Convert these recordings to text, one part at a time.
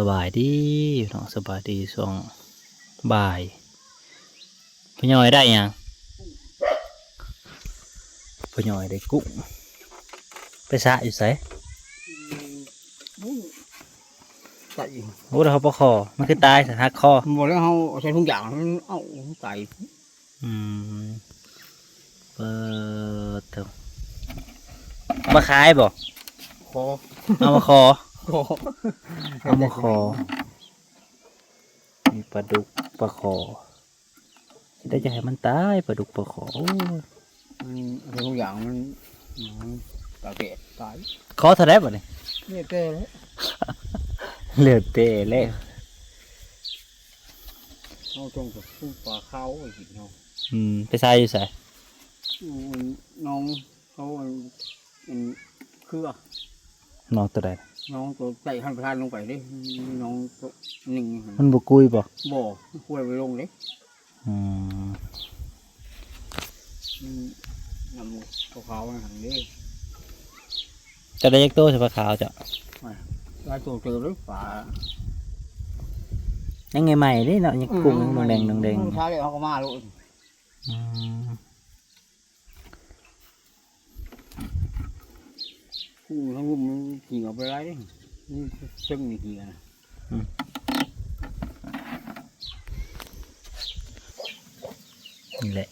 สบายดีน้องสบายดีช่วงบ่ายพ่อย่อยได้ยังพ่อย่อยได้กุ้งไปสะอยู่ไสไก่โอ้เราเขาปะคอมันคือตายสะหักคอ หมดแล้วเขาใช้ทุกอย่างเอาไก่ อืมเปิดเถอะมาขายบ่ คอ เอามาคอ คอ เอามาคอมีปลาดุกปลาคอได้จะให้มันตายปลาดุกปลาคอโอ้ย ใช้ทุกอย่างมันตาเกะตาย คอเท่าไรบ่เนี่ย เนี่ยเต้เลย เหลือเตะเลย เอาตรงกับผู้ปลาเขาไอ้หินเขา ไปใส่อยู่ใส่ น้องเขาคือ น้องตัวใด น้องตัวไก่หันประทานลงไปดิน้องตัวหนึ่ง มันบุกุยบ่ บ่อคุยไปลงดิ นำเขาหันดิ จะได้ยักโตใช่ปะขาวจ้ะ ลายตัวเจอหรือเปล่า ยังไงใหม่ดิเนาะยังกุ้งยังแดงแดง เช้าเลยเขาก็มาลูกกุ้งทั้งรุ่มมันขี่ออกไปไรดินี่ซึ่งนี่ขี่นะ นี่แหละ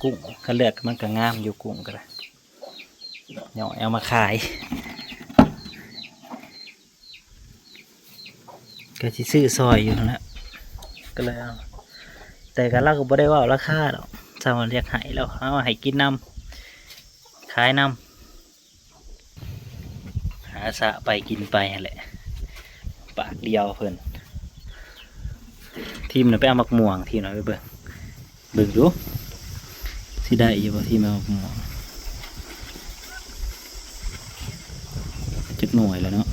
กุ้งเขาเลือกมันก็งามอยู่กุ้งก็ได้เนาะเอามาขายก็สิซื้อซอยอยู่นั่นแหละก็เลยเอาแต่ก็เราก็บ่ได้ว่าราคาหรอกถ้ามันเรียกให้แล้วเอาให้กินน้ำขายน้ำหาสะไปกินไปนั่นแหละปากเดียวเพิ่นทีมน่ะไปเอามักม่วงทีมน่ะไปเบิ่งดูสิได้อยู่บ่ทีมเอามักม่วงจักหน่วยแล้วเนาะ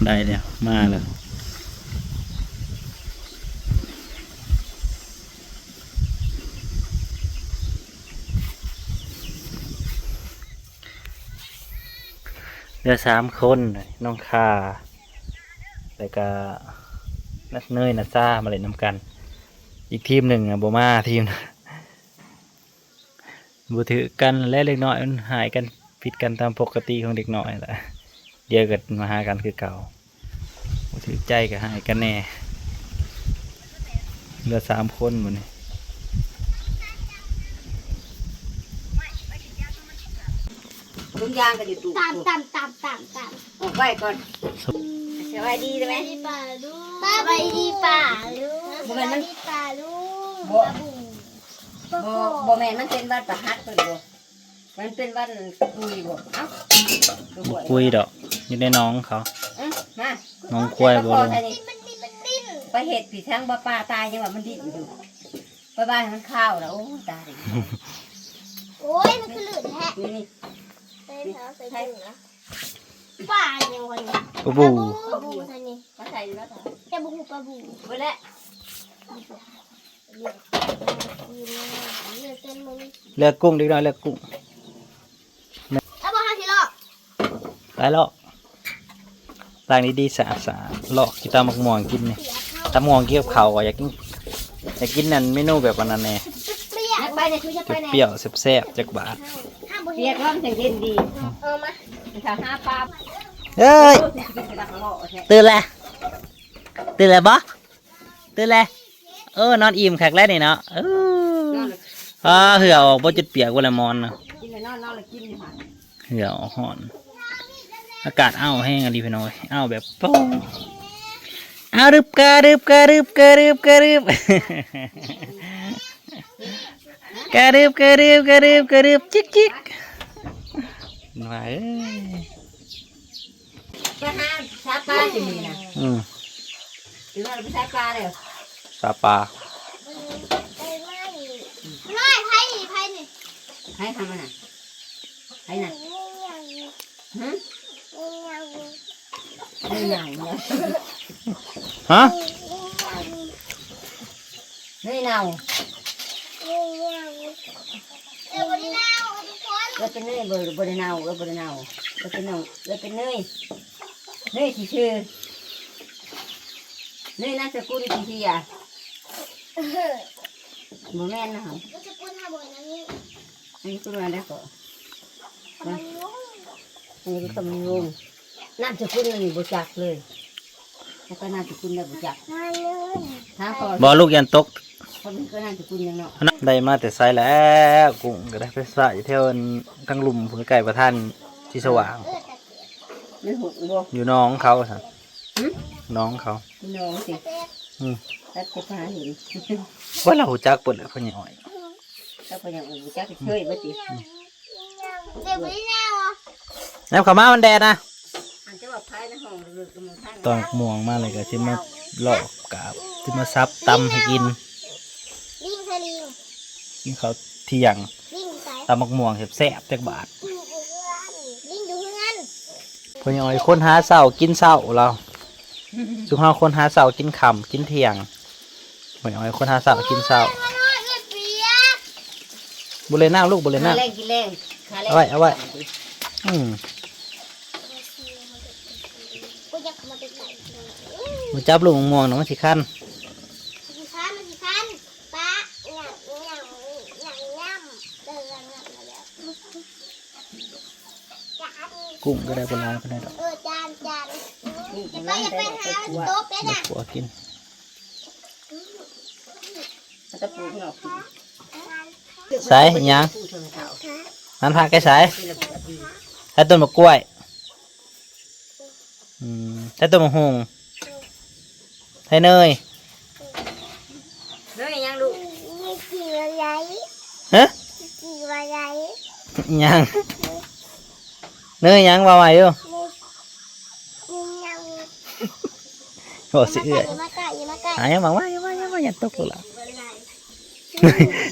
ได้แล้วมาแล้วเหลือ3 คนน้องคาแล้วก็นัดเนยนัดซ่ามาเล่นน้ำกันอีกทีมหนึ่งอ่ะโบมาทีมบูถือกันและเล็กน้อยมันหายกันผิดกันตามปกติของเด็กน้อยแหละเดี๋ยวเกิดมาหากันคือเก่าบูถือใจก็หายกันแน่เหลือ3 คนหมดนี่ ลุงยางก็อยู่ตู้ ตามออกไปก่อนสบายดีใช่ไหม ป่าลูกสบายดีป่าลูกสบายดีป่าลูก บ่แม่นมันเป็นวัดประหัตเพิ่นบ่มันเป็นวัดกุยบ่เอ้า คุยดอกอยู่ในน้องเขา มา น้องควายบ่ลง มัน ไปเห็ดผีทั้งปลาตายยังว่ามันดิ้นอยู่ไปบ้านมันข้าวแล้วโอ้ตาย โอ้ยมันคือหลืดแท้ นี่ ใส่เท้าใส่ถุงนะป่ายังวันนี้ ปะบู ปลาบูท่านนี้ มาใส่แล้วต่อ จะบูปลาบู ไปแล้ว เลือดเต็มมือ เลือกกุ้งดีหน่อยเลือกกุ้ง แล้วบอกให้ทีละ ไปแล้วต่างนี้ดีสะอาดเลาะกินตามมักม่วงกินนี่ตามม่วงเกี่ยวเขาอยากกินนั่นเมนูแบบนั้นแน่ เปรี้ยวไปเนี่ยคือจะไปไหน เปรี้ยวแซ่บๆจักบาท ห้ามบุ เรียกร้องถึงเย็นดี เอามา ถ้าหาปลา เฮ้ย กินกระดักหล่อแท้ ตื่นแล้วบ่ตื่นแล้วนอนอิ่มคักแล้วนี่เนาะเหือออกบ่จุดเปียกบ่ละมอนนะ กินนอนแล้วกินค่ะ เหือออกฮ้อนอากาศอ้าวแห้งอะดีพี่น้อยอ้าวแบบโป้อ้าวรึบกระรึบกระรึบกระรึบกระรึบกระรึบกระรึบกระรึบกระรึบจิกจิกมาเอ้ย ไปหาชาปลาสิมีนะถึงว่าเราไปชาปลาเลย ซาปลา ไปไม่ไพ่นี่ไพ่นี่ ให้ทำมันน่ะให้น่ะฮะไม่ใหญ่เนี่ย ฮะ ไม่เน่า เดี๋ยววันนี้นะ เราเป็นเนยบริเนาเราเป็นเนาเราเป็นเนาเราเป็นเนยที่ชื่อเนยนามสกุลที่ชื่ออะโมแม่นนะครับ ก็จะพูดห้าบ่อยนะนี่ อันนี้คุณมาได้ก่อน ทำไมงง อันนี้ก็ต้องงงนามสกุลนี่บุจักเลยแล้วก็นามสกุลได้บุจัก มาเลย ถ้าพอ บ่ลูกยันตก เขาเป็นก็นามสกุลยังเนาะ ได้มาแต่ไซแล้วกุ้งก็ได้ไปสระอยู่แถวทั้งลุมผลไก่ประท่านที่สว่าง ไม่หุบบ่ อยู่น้องเขาครับน้องเขา น้องสิ อืม ถ้าจะพาเห็น ว่าเราจักเปิดเลยพ่อใหญ่อ้อย ถ้าพออย่างอื่นบุจักเฉยบ่สิ เดี๋ยวไม่แน่วะ น้ำขาวมามันแดดนะ อันจะว่าพายในห้องหรือกระมุงท่าน ตอนม่วงมากเลยก็ที่มาหลอกกาบที่มาซับตำให้กิน ลิงใส่ลิง กินเขาวเที่ยง ลิงใส่ ตำมักม่วงแซ่บๆจักบาท ลิงดูเพื่อน พ่อใหญ่อ้อยคนหาเสากินเสาเราสุภาพคนหาเสากินค่ำกินเที่ยงพ่อใหญ่อ้อยคนหาเสากินเสา มาหน่อยเอ้ยเปียก บุเรน่าลูกบุเรน่า แรงกินแรงขาแรง เอาไว้ อืม กูอยากมาเป็นไหน มาจับลูกม่วงๆหน่อยมันสิคัน สิคันสิคันป้าหยักหยักหยักย่ำเดินหยักมาแล้วจาน กุ้งก็ได้ปลาก็ได้ดอก จานอย่าไป นั่ อย่าไปหาโต๊ะเลย เด็ นะ กผัวกิน ตะปูงอกกิน ใส่หยัง ปูชนเขา มันพาแกใส่ ที่ระเบียบดี ใส่ต้นมะกล้วยใส่ต้นมะฮงใส่เนย เฮ้ยยังลูก มีกี่อะไร ฮะ กี่อะไร ยังเนยยังว่าใหม่อยู่ มียัง บอกสิเอื้อย มาไก่มาไก่ หายังบอกว่าอย่าตกหรอก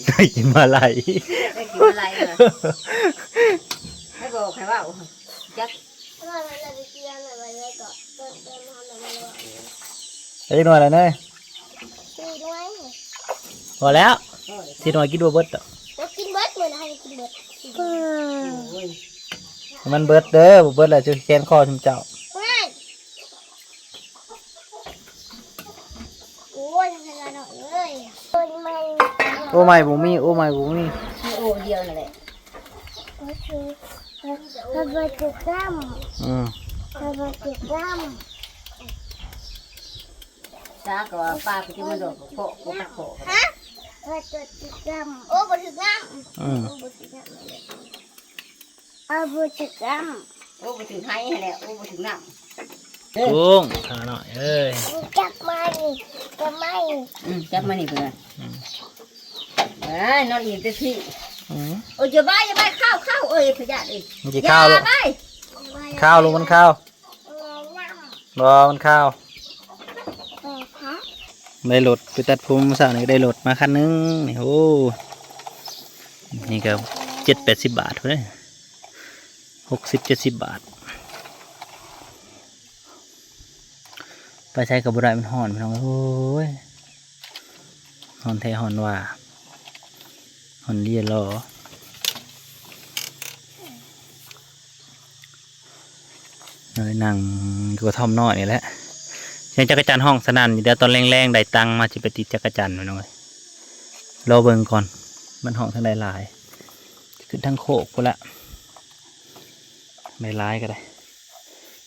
เนยกินมาไหล ได้กินอะไรเหรอให้บอกใครว่าจัก เราจะไปเที่ยวอะไรไว้ก่อนเติมทำอะไรไว้ ไอ้หน่อยละเนย ตีด้วย พอแล้วที่หน่อยกินบัวเบิดอ่ะ แล้วกินเบิร์ดเหมือนให้กินเบิร์ด โอ้ย มันเบิดเด้อบัวเบิดแหละจะแขนคอชุมเจ้า ว้ายโอ้ยทำอะไรหน่อยเลยโอ้ยไม่ โอ้ไม่บุมีโอ้ไม่บุมี มีโอเดียวนั่นแหละ โอ้ยคือระเบิดจุดด อืม ำระเบิดจุดด จ้าก็ว่าป้าไปที่มันโดดโผล่โผล่โผล่ ำฮะระเบิดจุดดำโอ้บดจุดดำ อืม โอ้บดจุดดำเลยเอาบดจุดด โอ้ไปถึงไห้แล้วโอ้ไปถึงน้ำ กุ้งทาหน่อยเอ้ย ำจับมันจะไม่ จับมานี่เพื่อนนอนอีกจะที่ อืม โอ้ยอย่าบ้าข้าวเอ้ยพยาธิ มันจะข้าวลูกข้าวลูกมันข้าวรอมันข้าวได้รถไปตัดผมสาวนี่ก็ได้รถมาคันนึงนี่โอ้นี่ก็70-80 บาทเลย60-70 บาทไปใช้กับบุไรมันห่อนพี่น้องโอ้ยห่อนแท้ห่อนว่าห่อนเรียรอเลยนั่งอยู่กับทอมน้อยนี่แหละเสียงจักรจันทร์ห้องสนั่นอยู่เดี๋ยวตอนแรงๆได้ตังมาจะไปติดจักรจันทร์พี่น้องเลยรอเบิ่งก่อนมันห้องทั้งหลายๆขึ้นทั้งโคกกูละไม่ร้ายก็ได้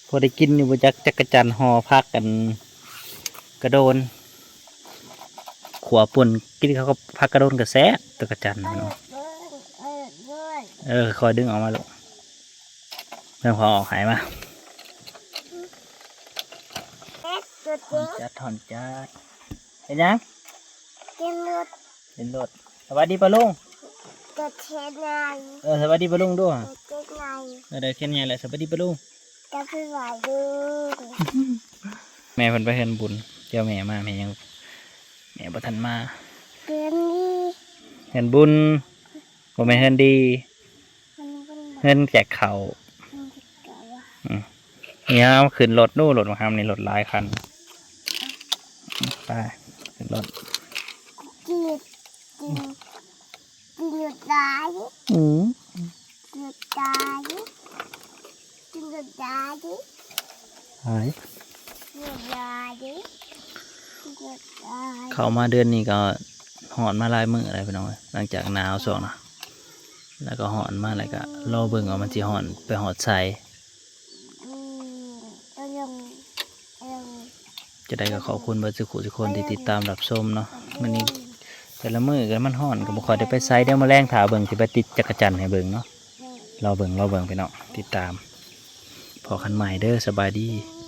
พอได้กินอยู่บนจักรจันทร์ห่อพักกันกระโดนขัวปุ่นกินเขาก็พักกระโดนกระแซะจักรจันทร์พี่น้องคอยดึงออกมาลูกเริ่มพอออกหายมาถอนจัดเห็นยัง กินรถ เห็นรถสวัสดีปะลุง จะเช็ดไง สวัสดีปะลุงด้วย จะเช็ดไง เดี๋ยวเขียนไงแหละสวัสดีปะลุง จะไปไหวดู แม่เพิ่นไปเฮ็ดบุญเจ้าแม่มาแม่ยังแม่บ่ทันมา เกินนี่ เฮ็ดบุญบ่แม่นเฮ็ดดี มันเป็น เฮ็ดแจกข้าว มันจะเกิดว่า เนี่ยเอาขึ้นรถนู่นรถมาทำนี่รถหลายคันไปขึ้นรถ จีดจีดจีดหยุดได้ อืม หยุด ดิ หาย หยุดยาดิหยุดยา เข้ามาเดือนนี้ก็หอนมาหลายมื้ออะไรพี่น้องเอ้ยหลังจากหนาวช่วงนะแล้วก็หอนมาแล้วก็รอเบิ่งว่ามันสิหอนไปหอดใส่ ก็ยังยัง จะได้ก็ขอบคุณเบิดสุขุทุกคนที่ติดตามรับชมเนาะมื้อนี้แต่ละมื้อก็มันหอนก็บ่ค่อยได้ไปไสเดี๋ยวมาแรงถาเบิ่งสิไปติดจักรจันทร์ให้เบิ่งเนาะรอเบิ่งพี่น้องติดตามพอกันใหม่เด้อสบายดี ย